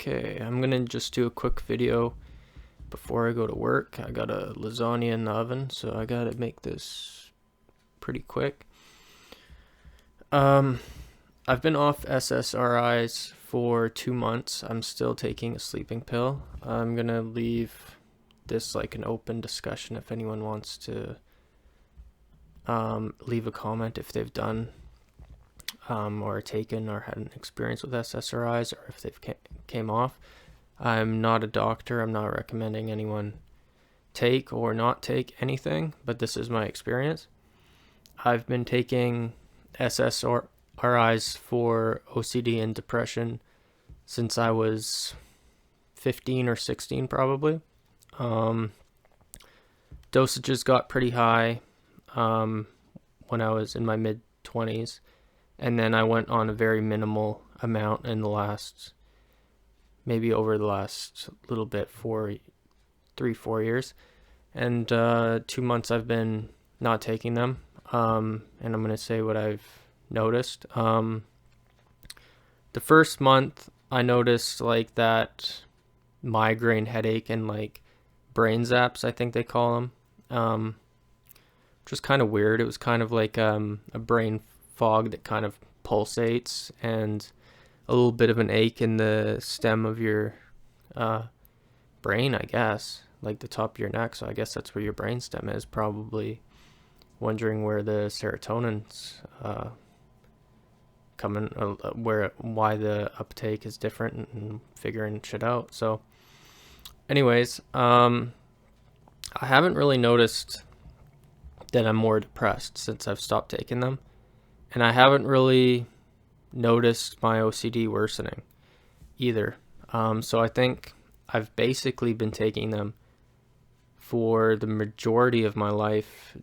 Okay, I'm gonna just do a quick video before I go to work. I got a lasagna in the oven, so I gotta make this pretty quick. I've been off SSRIs for 2 months. I'm still taking a sleeping pill. I'm gonna leave this like an open discussion if anyone wants to leave a comment if they've done or taken or had an experience with SSRIs, or if they've came off. I'm not a doctor. I'm not recommending anyone take or not take anything, but this is my experience. I've been taking SSRIs for OCD and depression since I was 15 or 16 probably. Dosages got pretty high when I was in my mid-20s, and then I went on a very minimal amount in the last, maybe over the last little bit, 4 years. And 2 months I've been not taking them. And I'm going to say what I've noticed. The first month I noticed like that migraine headache and like brain zaps, I think they call them, which was kind of weird. It was kind of like a brain fog that kind of pulsates, and a little bit of an ache in the stem of your brain, I guess, like the top of your neck. So I guess that's where your brain stem is, probably wondering where the serotonin's coming, why the uptake is different, and figuring shit out. So anyways, I haven't really noticed that I'm more depressed since I've stopped taking them. And I haven't really noticed my OCD worsening either. So I think I've basically been taking them for the majority of my life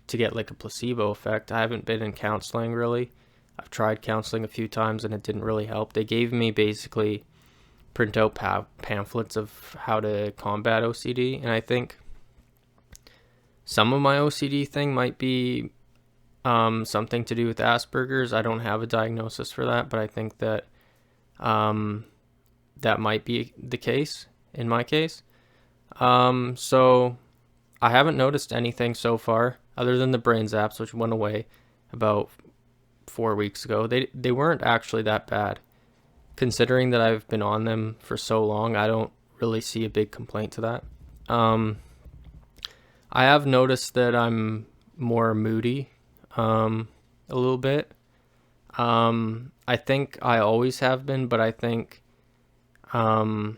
to get like a placebo effect. I haven't been in counseling really. I've tried counseling a few times and it didn't really help. They gave me basically printout pamphlets of how to combat OCD. And I think some of my OCD thing might be something to do with Asperger's. I don't have a diagnosis for that, but I think that that might be the case in my case. So I haven't noticed anything so far other than the brain zaps, which went away about 4 weeks ago. They weren't actually that bad. Considering that I've been on them for so long, I don't really see a big complaint to that. I have noticed that I'm more moody a little bit. I think I always have been, but I think the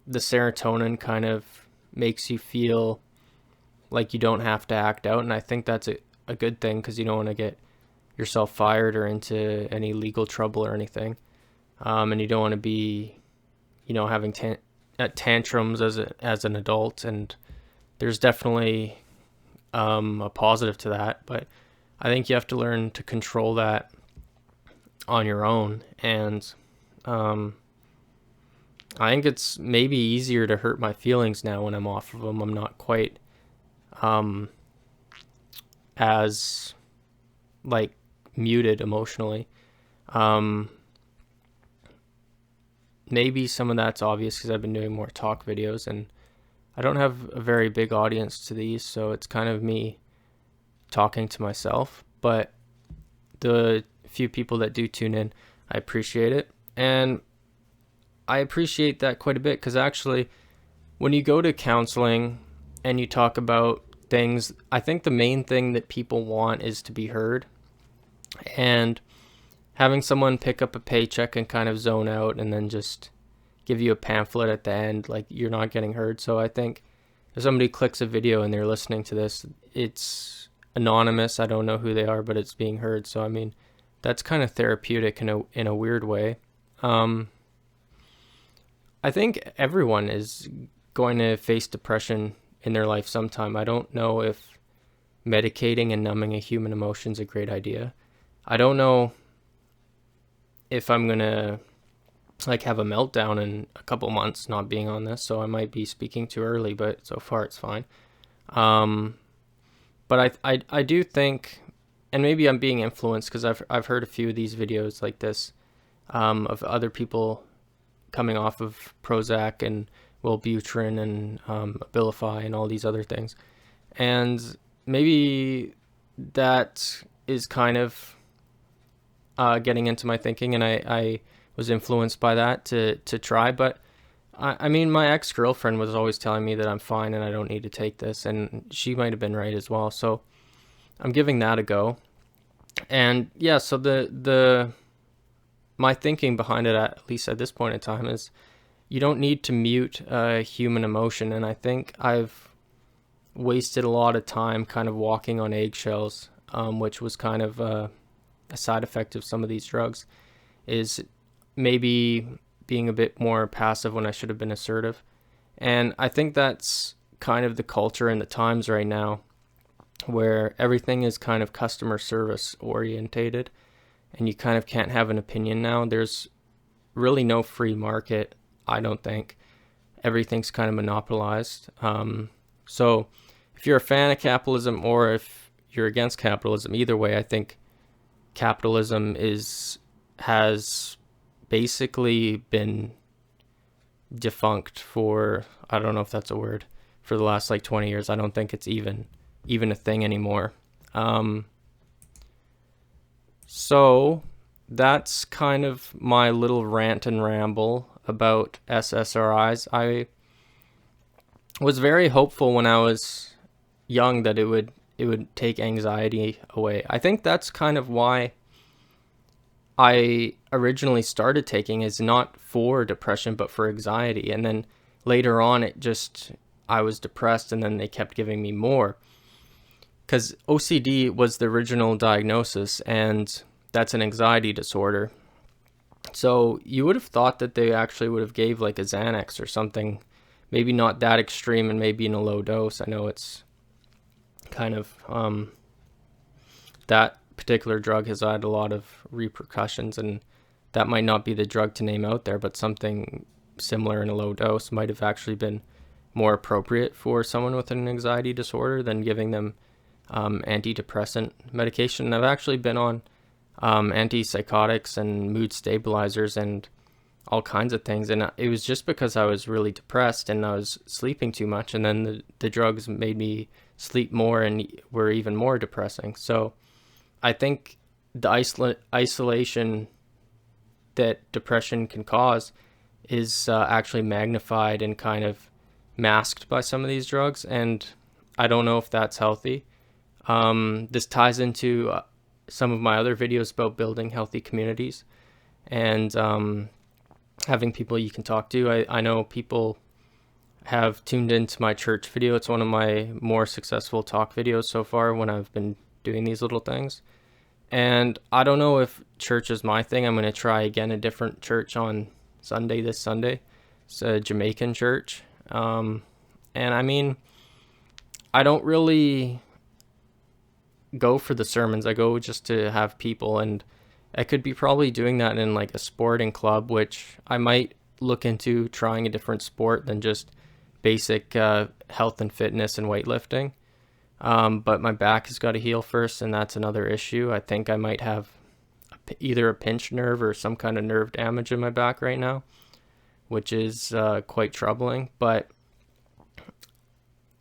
serotonin kind of makes you feel like you don't have to act out, and I think that's a good thing, because you don't want to get yourself fired or into any legal trouble or anything, and you don't want to be, having tantrums as an adult. And there's definitely a positive to that, but I think you have to learn to control that on your own. And I think it's maybe easier to hurt my feelings now when I'm off of them. I'm not quite as like muted emotionally. Maybe some of that's obvious because I've been doing more talk videos, and I don't have a very big audience to these, so it's kind of me talking to myself. But the few people that do tune in, I appreciate it. And I appreciate that quite a bit, because actually when you go to counseling and you talk about things, I think the main thing that people want is to be heard. And having someone pick up a paycheck and kind of zone out and then just give you a pamphlet at the end, like, you're not getting heard. So I think if somebody clicks a video and they're listening to this, it's anonymous. I don't know who they are, but it's being heard. So I mean, that's kind of therapeutic in a weird way. I think everyone is going to face depression in their life sometime. I don't know if medicating and numbing a human emotion is a great idea. I don't know if I'm gonna like have a meltdown in a couple months not being on this, so I might be speaking too early, but so far it's fine. But I do think, and maybe I'm being influenced because I've heard a few of these videos like this of other people coming off of Prozac and Wellbutrin and Abilify and all these other things. And maybe that is kind of getting into my thinking, and I was influenced by that to try. But I mean, my ex-girlfriend was always telling me that I'm fine and I don't need to take this, and she might have been right as well. So I'm giving that a go. And yeah, so my thinking behind it, at least at this point in time, is you don't need to mute human emotion. And I think I've wasted a lot of time kind of walking on eggshells, which was kind of a side effect of some of these drugs, is maybe being a bit more passive when I should have been assertive. And I think that's kind of the culture and the times right now, where everything is kind of customer service orientated, and you kind of can't have an opinion now. There's really no free market, I don't think. Everything's kind of monopolized. So if you're a fan of capitalism or if you're against capitalism, either way, I think capitalism has basically been defunct for, I don't know if that's a word, for the last like 20 years. I don't think it's even a thing anymore. So that's kind of my little rant and ramble about SSRIs. I was very hopeful when I was young that it would take anxiety away. I think that's kind of why I originally started taking, is not for depression but for anxiety. And then later on I was depressed, and then they kept giving me more. Because OCD was the original diagnosis, and that's an anxiety disorder. So you would have thought that they actually would have gave like a Xanax or something, maybe not that extreme and maybe in a low dose. I know it's kind of, that particular drug has had a lot of repercussions, and that might not be the drug to name out there, but something similar in a low dose might have actually been more appropriate for someone with an anxiety disorder than giving them antidepressant medication. And I've actually been on antipsychotics and mood stabilizers and all kinds of things, and it was just because I was really depressed and I was sleeping too much, and then the drugs made me sleep more and were even more depressing. So I think the isolation that depression can cause is actually magnified and kind of masked by some of these drugs, and I don't know if that's healthy. This ties into some of my other videos about building healthy communities and having people you can talk to. I know people have tuned into my church video. It's one of my more successful talk videos so far when I've been doing these little things. And I don't know if church is my thing. I'm going to try again a different church on this Sunday. It's a Jamaican church. And I mean, I don't really go for the sermons. I go just to have people, and I could be probably doing that in like a sporting club, which I might look into trying a different sport than just basic health and fitness and weightlifting. But my back has got to heal first, and that's another issue. I think I might have either a pinched nerve or some kind of nerve damage in my back right now, which is quite troubling. But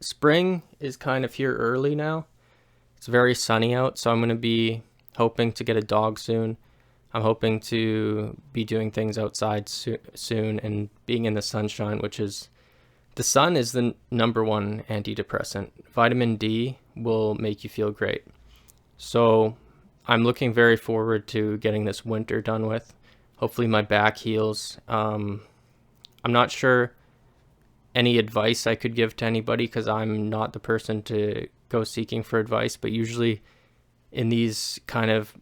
spring is kind of here early now. It's very sunny out, so I'm going to be hoping to get a dog soon. I'm hoping to be doing things outside soon and being in the sunshine, the sun is the number one antidepressant. Vitamin D will make you feel great. So I'm looking very forward to getting this winter done with. Hopefully my back heals. I'm not sure any advice I could give to anybody, because I'm not the person to go seeking for advice, but usually in these kind of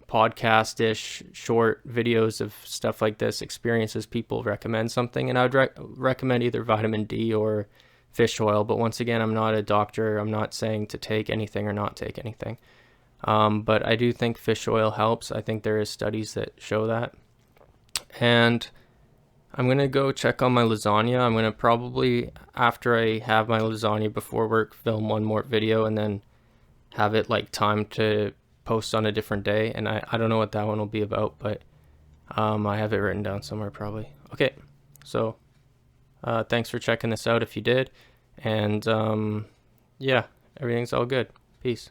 podcast-ish short videos of stuff like this, experiences, people recommend something, and I would recommend either vitamin D or fish oil. But once again, I'm not a doctor. I'm not saying to take anything or not take anything. But I do think fish oil helps. I think there is studies that show that. And I'm going to go check on my lasagna. I'm going to probably, after I have my lasagna before work, film one more video and then have it like timed to post on a different day. And I don't know what that one will be about, but I have it written down somewhere probably. Okay, So thanks for checking this out if you did. And yeah, everything's all good. Peace.